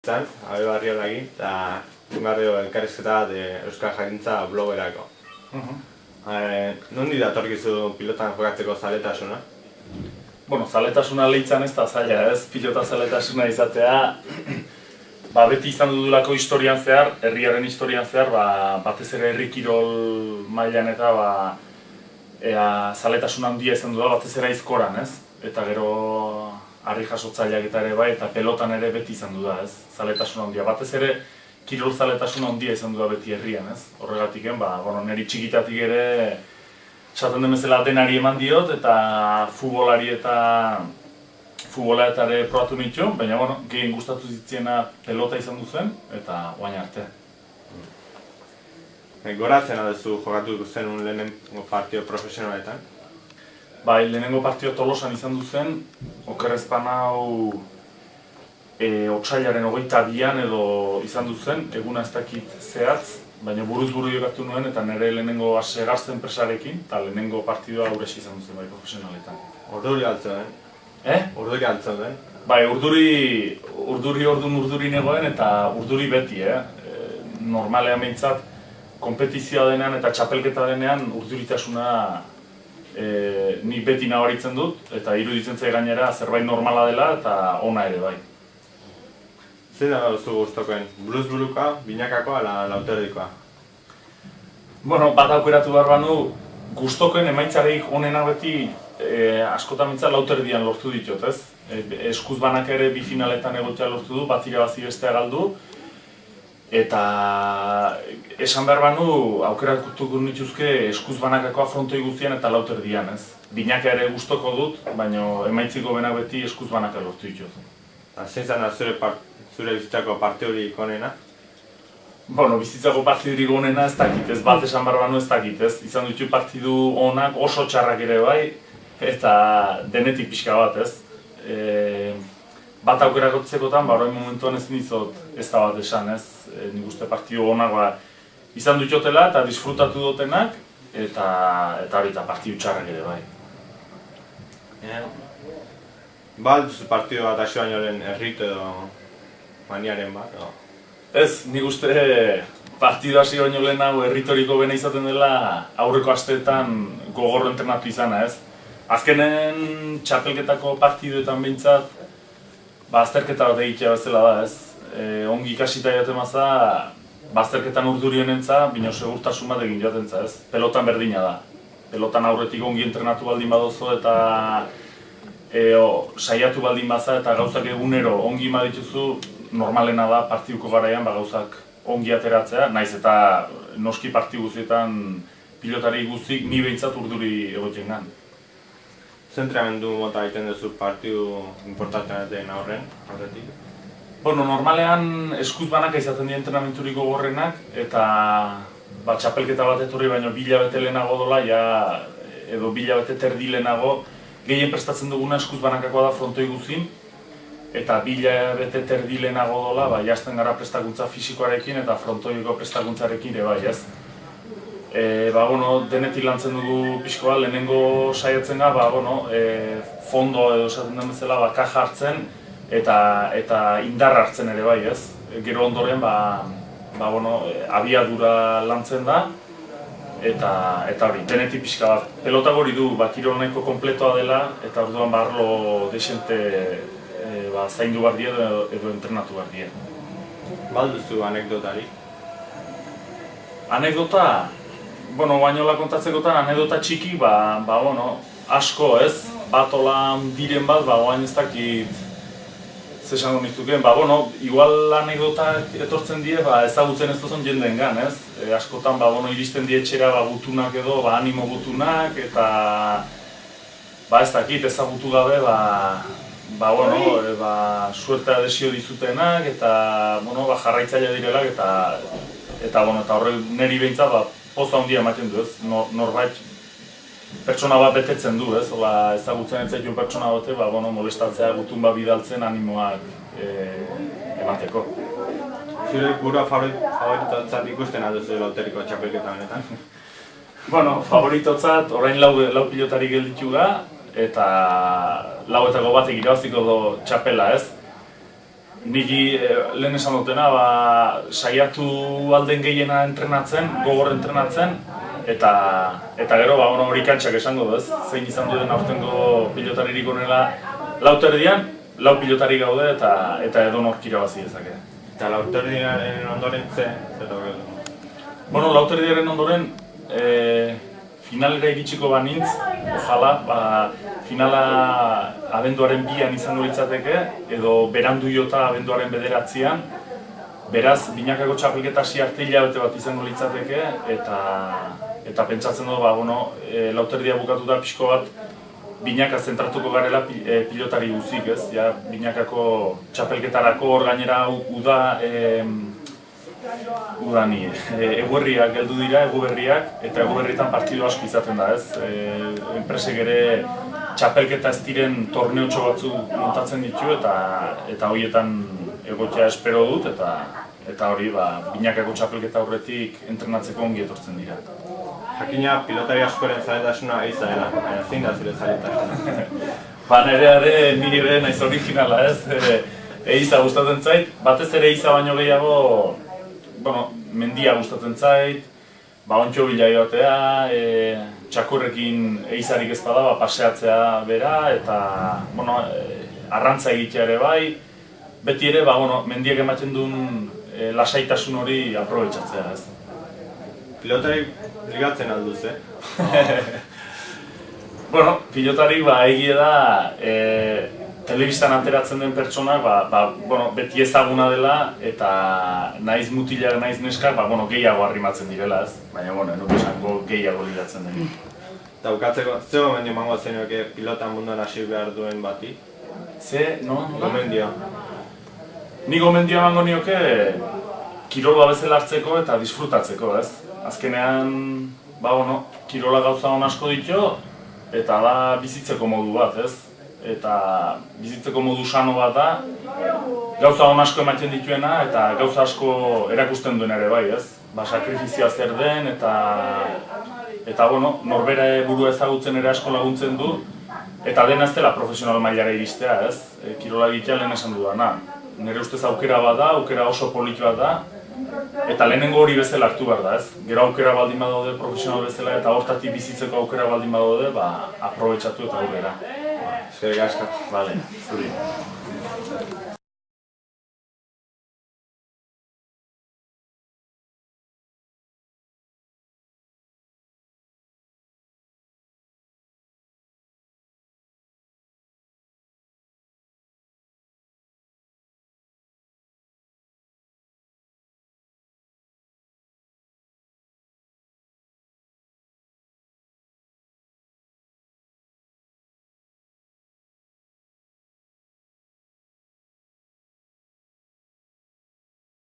Abe Barriolagi, eta Barrio elkarrizketa bat Euskal Jakintza blogerako. Nondi datorkizu pilotan jokatzeko zaletasuna? Bueno, zaletasuna lehitzan ez da zaila, ez? Pilota zaletasuna izatea beti izan dudulako historian zehar, herriaren historian zehar, batez ere herri kirol mailan eta zaletasuna handia izan dudala batez ere aizkoran, ez? Eta gero harri jasotzaileak eta ere bai, eta pelotan ere beti izan du da, ez? Zaletasuna handia. Batez ere kirol zaletasuna handia izan du da beti herrian, ez? Horregatik, niri txikitatik ere esaten den bezala denari eman diot, eta futbolari eta futbola eta ere probatu nitu, baina gehien gustatu zitziena pelota izan duzen, eta guain arte. Goratzen adezu jokatu zenun lehenengo partio profesionaletan? Bai, lehenengo partio Tolosan izan duzen, okerrezpan hau otsailaren 22an edo izan duzen, eguna ez dakit zehatz, baina buruz buru jokatu nuen eta nire lehenengo segartzen presarekin, eta lehenengo partidua uresi izan duzen bai profesionaletan. Urduri altzen den? Urduri altzen den? Bai, urduri negoen eta urduri beti, normalean behintzat, konpetizioa denean eta txapelketa denean urduritasuna nik beti nabaritzen dut, eta iruditzen zait gainera zerbait normala dela eta ona ere bai. Zein da duzu gustokoen? Blues-buruka, binakakoa ala lauterdikoa? Bat aukeratu behar banu, gustokoen emaitzareik onena beti askotan mintzat lauterdian lortu ditut, ez? Eskuz banak ere bi finaletan egotea lortu du, bat irabazi bestea galdu. Eta esan behar banu, aukeratuko nituzke eskuz banakako afrontoi guztian eta lauterdian, ez? Binaka ere gustoko dut, baina emaitziko benak beti eskuz banaka lortu ditut. Zein zan da zure bizitzako partidurik onena? Bizitzako partidurik onena ez dakit, ez bat esan behar banu ez dakit, ez? Izan ditu partidu onak oso txarrak ere bai, eta denetik pixka bat, ez? Bat aukerakotzekotan, orain momentuan ez nizot ez da bat esan, ez? Nik uste partidu onak izan dutotela eta disfrutatu dutenak, eta partidu txarrak ere bai. Duzu partidu bat hasi baino lehen errit edo maniaren bat? Ez, nik uste partidu hasi baino lehen hau erritoriko bena izaten dela aurreko asteetan gogorro entrenatu izana, ez? Azkenen txapelketako partiduetan behintzat azterketa bat egitea bezala da, ez? Ongi ikasita joaten maza, azterketan urdurionentza, bino segurtasun bat egin joatentza, ez? Pelotan berdina da. Pelotan aurretik ongi entrenatu baldin badozo eta saiatu baldin baza eta gauzak egunero ongi badituzu, normalena da partiduko garaian gauzak ongi ateratzea, naiz eta noski partidu guztietan pilotari guztik ni behintzat urduri egoten gan. Zentramendu mota egiten duzu partidu importantean den aurretik? Normalean eskuz banaka izaten dira entrenamenturik gogorrenak eta txapelketa bat etorri baino 2 hilabete lehenago dola, edo 2 hilabete terdi lehenago, gehien prestatzen duguna eskuz banakakoa da frontoi guzin, eta 2 hilabete terdi lehenago dola, jazten gara prestakuntza fisikoarekin eta frontoiko prestakuntzarekin ere bai, ez? Denetik lantzen dugu pixko bat, lehenengo saiatzen gara, fondo edo esaten den bezala kaja hartzen eta indar hartzen ere bai, ez? Gero ondoren, abiadura lantzen da, eta hori, denetik pixka bat. Pelotak hori du, kirol nahiko kompletoa dela, eta orduan arlo desente zaindu behar die edo entrenatu behar die. Balduzu anekdotari? Anekdota? Bainola kontatzekotan anekdota txiki, asko, ez? Batola diren bat, oain ez dakit zesango nizuken, igual anekdotak etortzen die, ezagutzen ez duzun jendeen gan, ez? Askotan, iristen die etxera gutunak edo, animo gutunak, eta ez dakit ezagutu gabe, suertea desio dizutenak, eta jarraitzaile direlak, eta horre niri behintzat, poza handia ematen du, ez? Norbait pertsona bat betetzen du, ez? Ezagutzen ez zaituen pertsona bate, molestatzea gutun bat bidaltzen animoak emateko. Zure burua favoritotzat ikusten alduzu lauteriko txapelketa honetan? Favoritotzat, orain lau pilotari gelditu ga, eta lauetako batek irabaziko do txapela, ez? Niki lehen esan dutena, saiatu alden gehiena entrenatzen, gogor entrenatzen, eta gero hori kantxak esango da, zein izan duen aurtengo pilotaririk onela lauterdian, lau pilotari gaude eta edonor irabazi dezake. Eta lauterdiaren ondoren zer gero? Lauterdiaren ondoren finalera iritsiko banintz, ojala, finala abenduaren 2an izango litzateke, edo berandu jota abenduaren 9an, beraz, binakako txapelketa hasi arte hilabete bat izango litzateke, eta pentsatzen dugu, lauterdia bukatu da pixko bat, binaka zentratuko garela pilotari guzik, ez? Binakako txapelketarako hor gainera udani, eguerriak geldu dira, eguberriak, eta eguberrietan partidu asko izaten da, ez? Enpresek ere txapelketa ez diren torneotxo batzu montatzen ditu, eta horietan egotea espero dut, eta hori binakako txapelketa horretik entrenatzeko ongi etortzen dira. Jakina pilotari askoren zaletasuna eiza dela, zein da zure zaletasuna? Nire naiz originala, ez? Eiza gustatzen zait, batez ere eiza baino gehiago mendia gustatzen zait, ontxo bila joatea, txakurrekin eizarik ez bada, paseatzea bera, eta arrantza egitea ere bai, beti ere mendiak ematen duen lasaitasun hori aprobetxatzea, ez? Pilotari ligatzen alduz, Pilotarik egia da, telebistan ateratzen den pertsonak beti ezaguna dela, eta naiz mutilak, naiz neskak gehiago arrimatzen direla, ez? Baina, enuk esango gehiago ligatzen den. Eta bukatzeko, ze gomendio emango zenioke pilota munduan hasi behar duen bati? Ze, no? Gomendio? Ni gomendio emango nioke kirola bezala hartzeko eta disfrutatzeko, ez? Azkenean, kirola gauza hon asko ditu, eta da bizitzeko modu bat, ez? Eta bizitzeko modu sano bat da, gauza hon asko ematen dituena, eta gauza asko erakusten duen ere bai, ez? Sakrifizioa zer den, eta norbera burua ezagutzen ere asko laguntzen du, eta dena ez dela profesional mailara iristea, ez? Kirola egitea lehen esan dudana. Nire ustez aukera bat da, aukera oso polit bat da, eta lehenengo hori bezala hartu behar da, ez? Gero aukera baldin badaude profesional bezala eta hortatik bizitzeko aukera baldin badaude, aprobetxatu eta aurrera. Eskerrik asko. Bale, zuri.